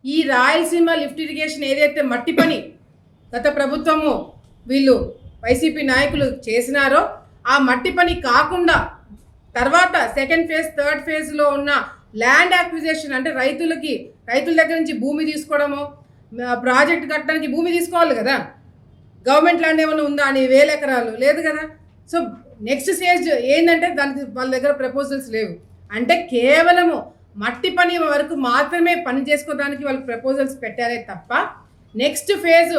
ఈ Rayalaseema lift irrigation ఏదైతే మట్టి పని గత ప్రభుత్వము వీళ్ళు వైసీపీ నాయకులు చేసినారో ఆ మట్టి పని కాకుండా తర్వాత సెకండ్ ఫేజ్ థర్డ్ ఫేజ్లో ఉన్న ల్యాండ్ అక్విజిషన్ అంటే రైతుల దగ్గర నుంచి భూమి తీసుకోవడము, ప్రాజెక్ట్ కట్టడానికి భూమి తీసుకోవాలి కదా, గవర్నమెంట్ ల్యాండ్ ఏమైనా ఉందా అని 1000 ఎకరాలు లేదు కదా. సో నెక్స్ట్ స్టేజ్ ఏంటంటే దానికి వాళ్ళ దగ్గర ప్రపోజల్స్ లేవు. అంటే కేవలము మట్టి పని వరకు మాత్రమే పని చేసుకోవడానికి వాళ్ళు ప్రపోజల్స్ పెట్టారే తప్ప నెక్స్ట్ ఫేజ్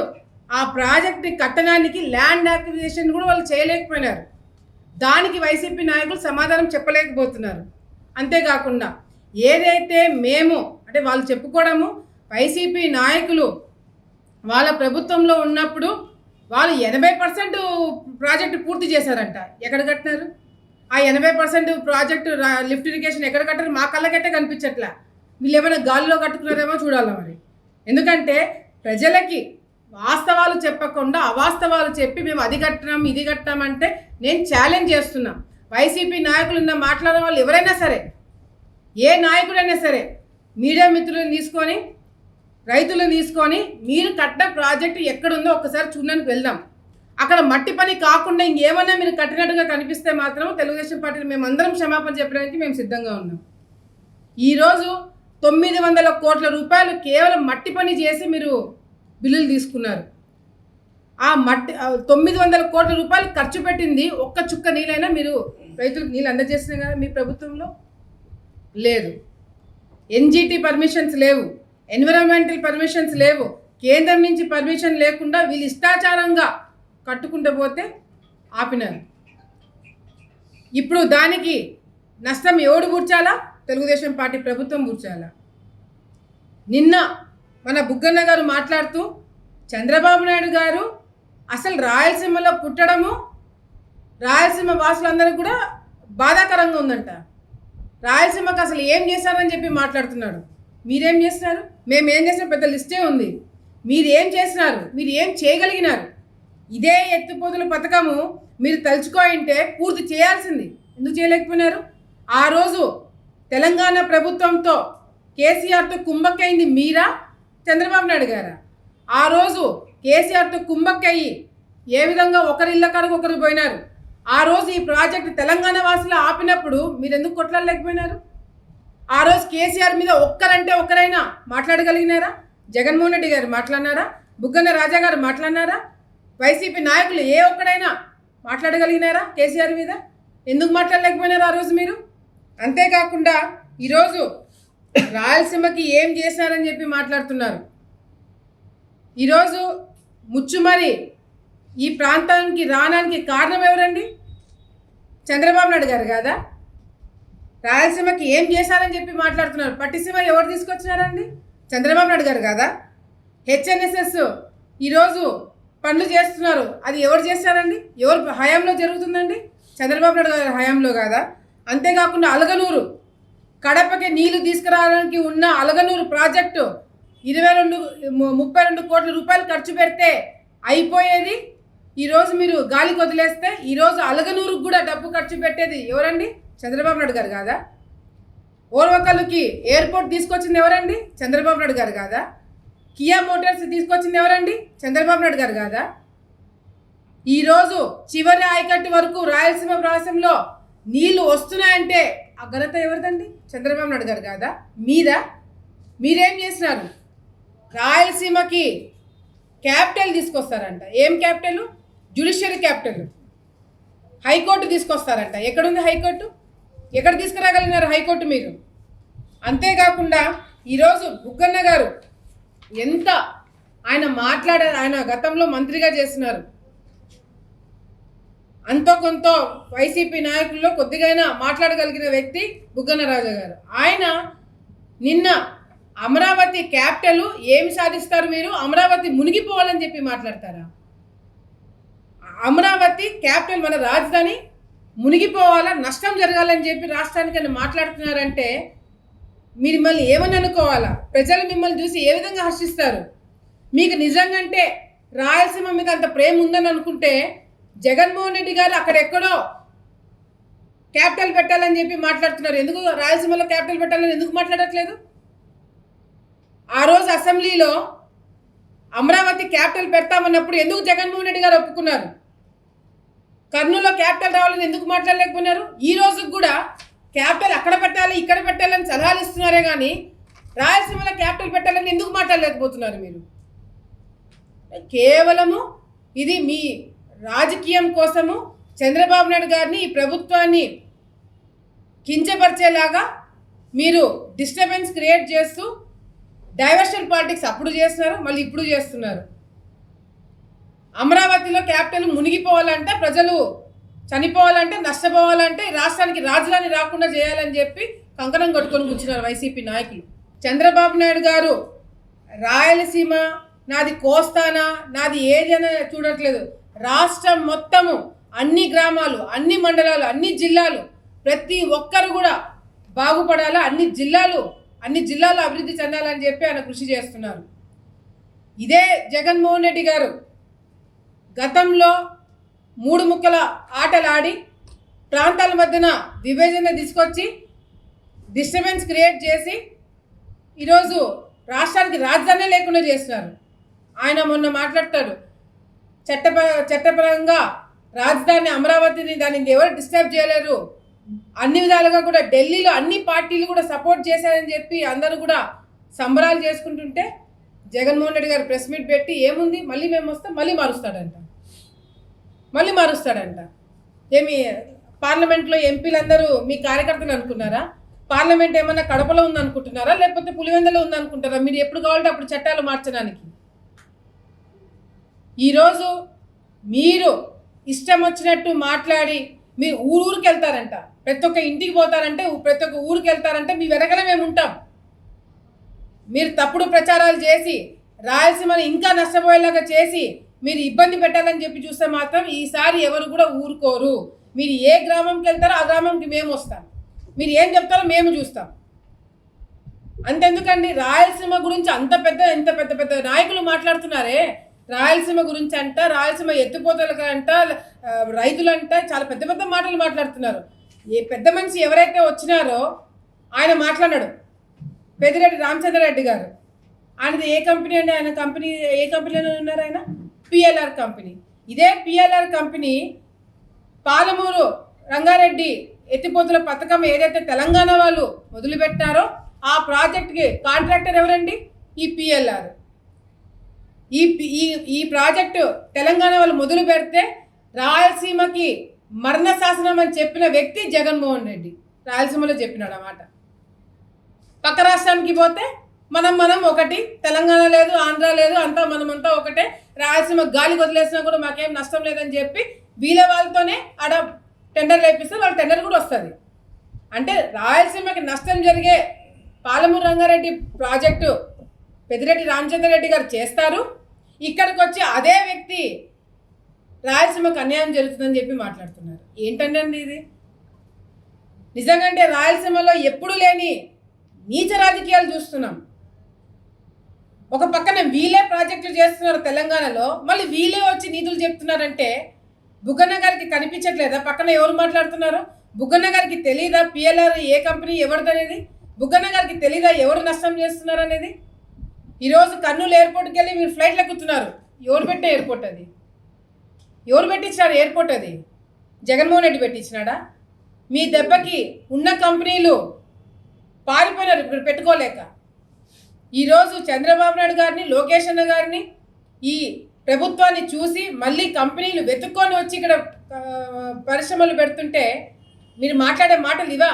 ఆ ప్రాజెక్ట్ కట్టడానికి ల్యాండ్ అక్విజిషన్ కూడా వాళ్ళు చేయలేకపోయినారు. దానికి వైసీపీ నాయకులు సమాధానం చెప్పలేకపోతున్నారు. అంతేకాకుండా ఏదైతే మేము అంటే వాళ్ళు చెప్పుకోవడము వైసీపీ నాయకులు వాళ్ళ ప్రభుత్వంలో ఉన్నప్పుడు వాళ్ళు 80% ప్రాజెక్టు పూర్తి చేశారంట. ఎక్కడ కట్టినారు? ఆ 80% ప్రాజెక్టు లిఫ్ట్ ఇరిగేషన్ ఎక్కడ కట్టారు? మా కళ్ళకైతే కనిపించట్లా. వీళ్ళు ఏమైనా గాలిలో కట్టుకున్నారేమో చూడాలి మరి. ఎందుకంటే ప్రజలకి వాస్తవాలు చెప్పకుండా అవాస్తవాలు చెప్పి మేము అది కట్టినాం ఇది కట్టినామంటే నేను ఛాలెంజ్ చేస్తున్నా. వైసీపీ నాయకులు మాట్లాడే వాళ్ళు ఎవరైనా సరే, ఏ నాయకుడైనా సరే, మీడియా మిత్రులను తీసుకొని రైతులను తీసుకొని మీరు కట్టిన ప్రాజెక్టు ఎక్కడుందో ఒక్కసారి చూడడానికి వెళ్దాం. అక్కడ మట్టి పని కాకుండా ఇంకేమన్నా మీరు కట్టినట్టుగా కనిపిస్తే మాత్రం తెలుగుదేశం పార్టీని మేమందరం క్షమాపణ చెప్పడానికి మేము సిద్ధంగా ఉన్నాం. ఈరోజు 900 కోట్ల రూపాయలు కేవలం మట్టి పని చేసి మీరు బిల్లులు తీసుకున్నారు. ఆ మట్టి 900 కోట్ల రూపాయలు ఖర్చు పెట్టింది ఒక్క చుక్క నీళ్ళైనా మీరు రైతులకు నీళ్ళు అందజేసినా కదా మీ ప్రభుత్వంలో? లేదు. ఎన్జిటి పర్మిషన్స్ లేవు, ఎన్విరాన్మెంటల్ పర్మిషన్స్ లేవు, కేంద్రం నుంచి పర్మిషన్ లేకుండా వీళ్ళు ఇష్టాచారంగా కట్టుకుంటూ పోతే ఆపినారు. ఇప్పుడు దానికి నష్టం ఎవడు కూర్చాలా? తెలుగుదేశం పార్టీ ప్రభుత్వం కూర్చాలా? నిన్న మన బుగ్గన్న గారు మాట్లాడుతూ చంద్రబాబు నాయుడు గారు అసలు రాయలసీమలో పుట్టడము రాయలసీమ వాసులందరికీ కూడా బాధాకరంగా ఉందంట. రాయలసీమకు అసలు ఏం చేశారని చెప్పి మాట్లాడుతున్నాడు. మీరేం చేస్తున్నారు? మేమేం చేసిన పెద్ద లిస్టే ఉంది. మీరు ఏం చేసినారు? మీరు ఏం చేయగలిగినారు? ఇదే ఎత్తిపోతుల పథకము మీరు తలుచుకోయింటే పూర్తి చేయాల్సింది. ఎందుకు చేయలేకపోయినారు? ఆ రోజు తెలంగాణ ప్రభుత్వంతో కేసీఆర్తో కుంభక్కయింది మీరా, చంద్రబాబు నాయుడు గారా? ఆ రోజు కేసీఆర్తో కుంభక్కయ్యి ఏ విధంగా ఒకరిళ్ళ కాడకు ఒకరు పోయినారు. ఆ రోజు ఈ ప్రాజెక్టు తెలంగాణ వాసులు ఆపినప్పుడు మీరు ఎందుకు కొట్లాడలేకపోయినారు? ఆ రోజు కేసీఆర్ మీద ఒక్కరంటే ఒక్కరైనా మాట్లాడగలిగినారా? జగన్మోహన్ రెడ్డి గారు మాట్లాడినారా? బుగ్గన్న రాజా గారు మాట్లాడినారా? వైసీపీ నాయకులు ఏ ఒక్కడైనా మాట్లాడగలిగినారా కేసీఆర్ మీద? ఎందుకు మాట్లాడలేకపోయినారు ఆ రోజు మీరు? అంతేకాకుండా ఈరోజు రాయలసీమకి ఏం చేశారని చెప్పి మాట్లాడుతున్నారు. ఈరోజు ముచ్చుమరి ఈ ప్రాంతానికి రావడానికి కారణం ఎవరండి? చంద్రబాబు నాయుడు గారు కాదా? రాయలసీమకి ఏం చేశారని చెప్పి మాట్లాడుతున్నారు. పట్టిసీమ ఎవరు తీసుకొచ్చినారండి? చంద్రబాబు నాయుడు గారు కాదా? హెచ్ఎన్ఎస్ఎస్ ఈరోజు పనులు చేస్తున్నారు, అది ఎవరు చేస్తారండి? ఎవరు హయాంలో జరుగుతుందండి? చంద్రబాబు నాయుడు గారి హయాంలో కాదా? అంతేకాకుండా అలగనూరు కడపకి నీళ్లు తీసుకురావడానికి ఉన్న అలగనూరు ప్రాజెక్టు 32 కోట్ల రూపాయలు ఖర్చు పెడితే అయిపోయేది. ఈరోజు మీరు గాలికి వదిలేస్తే ఈరోజు అలగనూరుకు కూడా డబ్బు ఖర్చు పెట్టేది ఎవరండి? చంద్రబాబు నాయుడు గారు కాదా? ఓర్వకల్లుకి ఎయిర్పోర్ట్ తీసుకొచ్చింది ఎవరండి? చంద్రబాబు నాయుడు గారు కాదా? కియా మోటార్స్ తీసుకొచ్చింది ఎవరండి? చంద్రబాబు నాయుడు గారు కాదా? ఈరోజు చివరి ఆయకట్టు వరకు రాయలసీమ ప్రాంతంలో నీళ్లు వస్తున్నాయంటే ఆ ఘనత ఎవరిదండి? చంద్రబాబు నాయుడు గారు కాదా? మీరేం చేసినారు? రాయలసీమకి క్యాపిటల్ తీసుకొస్తారంట. ఏం క్యాపిటల్? జ్యుడిషియరీ క్యాపిటల్, హైకోర్టు తీసుకొస్తారంట. ఎక్కడుంది హైకోర్టు? ఎక్కడ తీసుకురాగలిగినారు హైకోర్టు మీరు? అంతేకాకుండా ఈరోజు బుగ్గన్న గారు ఎంత ఆయన గతంలో మంత్రిగా చేసినారు. అంతో కొంత వైసీపీ నాయకుల్లో కొద్దిగైనా మాట్లాడగలిగిన వ్యక్తి బుగ్గన రాజా గారు. ఆయన నిన్న అమరావతి క్యాపిటల్ ఏమి సాధిస్తారు మీరు? అమరావతి మునిగిపోవాలని చెప్పి మాట్లాడతారా? అమరావతి క్యాపిటల్ మన రాజధాని మునిగిపోవాలా, నష్టం జరగాలని చెప్పి రాష్ట్రానికి మాట్లాడుతున్నారంటే మీరు మిమ్మల్ని ఏమని అనుకోవాలా? ప్రజలు మిమ్మల్ని చూసి ఏ విధంగా హర్షిస్తారు? మీకు నిజంగంటే రాయలసీమ మీద అంత ప్రేమ ఉందని అనుకుంటే జగన్మోహన్ రెడ్డి గారు అక్కడెక్కడో క్యాపిటల్ పెట్టాలని చెప్పి మాట్లాడుతున్నారు. ఎందుకు రాయలసీమలో క్యాపిటల్ పెట్టాలని ఎందుకు మాట్లాడట్లేదు? ఆ రోజు అసెంబ్లీలో అమరావతి క్యాపిటల్ పెడతామన్నప్పుడు ఎందుకు జగన్మోహన్ రెడ్డి గారు ఒప్పుకున్నారు? కర్నూలులో క్యాపిటల్ రావాలని ఎందుకు మాట్లాడలేకపోయినారు? ఈ రోజుకి కూడా క్యాపిటల్ అక్కడ పెట్టాలి ఇక్కడ పెట్టాలని సలహాలు ఇస్తున్నారే కానీ రాయలసీమలో క్యాపిటల్ పెట్టాలని ఎందుకు మాట్లాడలేకపోతున్నారు మీరు? కేవలము ఇది మీ రాజకీయం కోసము చంద్రబాబు నాయుడు గారిని ఈ ప్రభుత్వాన్ని కించపరిచేలాగా మీరు డిస్టర్బెన్స్ క్రియేట్ చేస్తూ డైవర్షన్ పాలిటిక్స్ అప్పుడు చేస్తున్నారు, మళ్ళీ ఇప్పుడు చేస్తున్నారు. అమరావతిలో క్యాపిటల్ మునిగిపోవాలంటే, ప్రజలు చనిపోవాలంటే, నష్టపోవాలంటే రాష్ట్రానికి రాజధాని రాకుండా చేయాలని చెప్పి కంకణం కట్టుకొని కూర్చున్నారు వైసీపీ నాయకులు. చంద్రబాబు నాయుడు గారు రాయలసీమ నాది కోస్తానా నాది ఏదైనా చూడట్లేదు. రాష్ట్రం మొత్తము అన్ని గ్రామాలు, అన్ని మండలాలు, అన్ని జిల్లాలు, ప్రతి ఒక్కరు కూడా బాగుపడాలా, అన్ని జిల్లాలు అభివృద్ధి చెందాలని చెప్పి ఆయన కృషి చేస్తున్నారు. ఇదే జగన్మోహన్ రెడ్డి గారు గతంలో 3 ముక్కల ఆటలు ఆడి ప్రాంతాల మధ్యన విభజన తీసుకొచ్చి డిస్టర్బెన్స్ క్రియేట్ చేసి ఈరోజు రాష్ట్రానికి రాజధాని లేకుండా చేస్తున్నారు. ఆయన మొన్న మాట్లాడతాడు, చట్టపరంగా రాజధాని అమరావతిని దానికి ఎవరు డిస్టర్బ్ చేయలేరు, అన్ని విధాలుగా కూడా ఢిల్లీలో అన్ని పార్టీలు కూడా సపోర్ట్ చేశారని చెప్పి అందరూ కూడా సంబరాలు చేసుకుంటుంటే జగన్మోహన్ రెడ్డి గారు ప్రెస్ మీట్ పెట్టి ఏముంది మళ్ళీ మేము వస్తాం మళ్ళీ మారుస్తాడంట. ఏమి పార్లమెంట్లో ఎంపీలందరూ మీ కార్యకర్తలు అనుకున్నారా? పార్లమెంట్ ఏమన్నా కడపలో ఉందనుకుంటున్నారా, లేకపోతే పులివెందులో ఉందనుకుంటారా? మీరు ఎప్పుడు కావాలంటే అప్పుడు చట్టాలు మార్చడానికి. ఈరోజు మీరు ఇష్టం వచ్చినట్టు మాట్లాడి మీరు ఊరికి వెళ్తారంట, ప్రతి ఒక్క ఇంటికి పోతారంటే, ప్రతి ఒక్క ఊరికి వెళ్తారంటే మీ వెనకనే మేము ఉంటాం. మీరు తప్పుడు ప్రచారాలు చేసి రాయలసీమని ఇంకా నష్టపోయేలాగా చేసి మీరు ఇబ్బంది పెట్టాలని చెప్పి చూస్తే మాత్రం ఈసారి ఎవరు కూడా ఊరుకోరు. మీరు ఏ గ్రామంకి వెళ్తారో ఆ గ్రామంకి మేము వస్తాం, మీరు ఏం చెప్తారో మేము చూస్తాం. అంతెందుకండి, రాయలసీమ గురించి ఎంత పెద్ద నాయకులు మాట్లాడుతున్నారే, రాయలసీమ గురించి అంట, రాయలసీమ ఎత్తిపోతలకంట, రైతులంట, చాలా పెద్ద మాటలు మాట్లాడుతున్నారు. ఏ పెద్ద మనిషి ఎవరైతే వచ్చినారో ఆయన మాట్లాడాడు, పెద్దిరెడ్డి రామచంద్రారెడ్డి గారు. ఆయనది ఏ కంపెనీ అండి? ఆయన కంపెనీ ఏ కంపెనీలో ఉన్నారు? ఆయన పిఎల్ఆర్ కంపెనీ. ఇదే పిఎల్ఆర్ కంపెనీ పాలమూరు రంగారెడ్డి ఎత్తిపోతుల పథకం ఏదైతే తెలంగాణ వాళ్ళు మొదలుపెట్టారో ఆ ప్రాజెక్ట్కి కాంట్రాక్టర్ ఎవరండి? ఈ పిఎల్ఆర్. ఈ ప్రాజెక్టు తెలంగాణ వాళ్ళు మొదలు పెడితే రాయలసీమకి మరణ శాసనం అని చెప్పిన వ్యక్తి జగన్మోహన్ రెడ్డి. రాయలసీమలో చెప్పినాడు అన్నమాట. పక్క రాష్ట్రానికి పోతే మనం ఒకటి, తెలంగాణ లేదు, ఆంధ్ర లేదు, అంతా మనమంతా ఒకటే, రాయలసీమ గాలి వదిలేసినా కూడా మాకేం నష్టం లేదని చెప్పి వీళ్ళ వాళ్ళతోనే ఆడ టెండర్ వేపిస్తే వాళ్ళ టెండర్ కూడా వస్తుంది. అంటే రాయలసీమకి నష్టం జరిగే పాలమూరు రంగారెడ్డి ప్రాజెక్టు పెద్దిరెడ్డి రామచంద్రారెడ్డి గారు చేస్తారు, ఇక్కడికి వచ్చి అదే వ్యక్తి రాయలసీమకు అన్యాయం జరుగుతుందని చెప్పి మాట్లాడుతున్నారు. ఏంటండి ఇది? నిజంగా అంటే రాయలసీమలో ఎప్పుడు లేని నీచ రాజకీయాలు చూస్తున్నాం. ఒక పక్కన వీళ్ళే ప్రాజెక్టులు చేస్తున్నారు తెలంగాణలో, మళ్ళీ వీళ్ళే వచ్చి నీతులు చెప్తున్నారంటే బుగ్గన్న గారికి కనిపించట్లేదా పక్కన ఎవరు మాట్లాడుతున్నారో? బుగ్గన్న గారికి తెలీదా పిఎల్ఆర్ ఏ కంపెనీ ఎవరిదనేది? బుగ్గన్న గారికి తెలీదా ఎవరు నష్టం చేస్తున్నారు అనేది? ఈరోజు కర్నూలు ఎయిర్పోర్ట్కి వెళ్ళి మీరు ఫ్లైట్లు ఎక్కుతున్నారు. ఎవరు పెట్టే ఎయిర్పోర్ట్ అది? ఎవరు పెట్టించినారు ఎయిర్పోర్ట్? అది జగన్మోహన్ రెడ్డి పెట్టించినాడా? మీ దెబ్బకి ఉన్న కంపెనీలు పారిపోయినారు ఇప్పుడు పెట్టుకోలేక. ఈరోజు చంద్రబాబు నాయుడు గారిని, లోకేష్ అన్న గారిని, ఈ ప్రభుత్వాన్ని చూసి మళ్ళీ కంపెనీలు వెతుక్కొని వచ్చి ఇక్కడ పరిశ్రమలు పెడుతుంటే మీరు మాట్లాడే మాటలు ఇవా?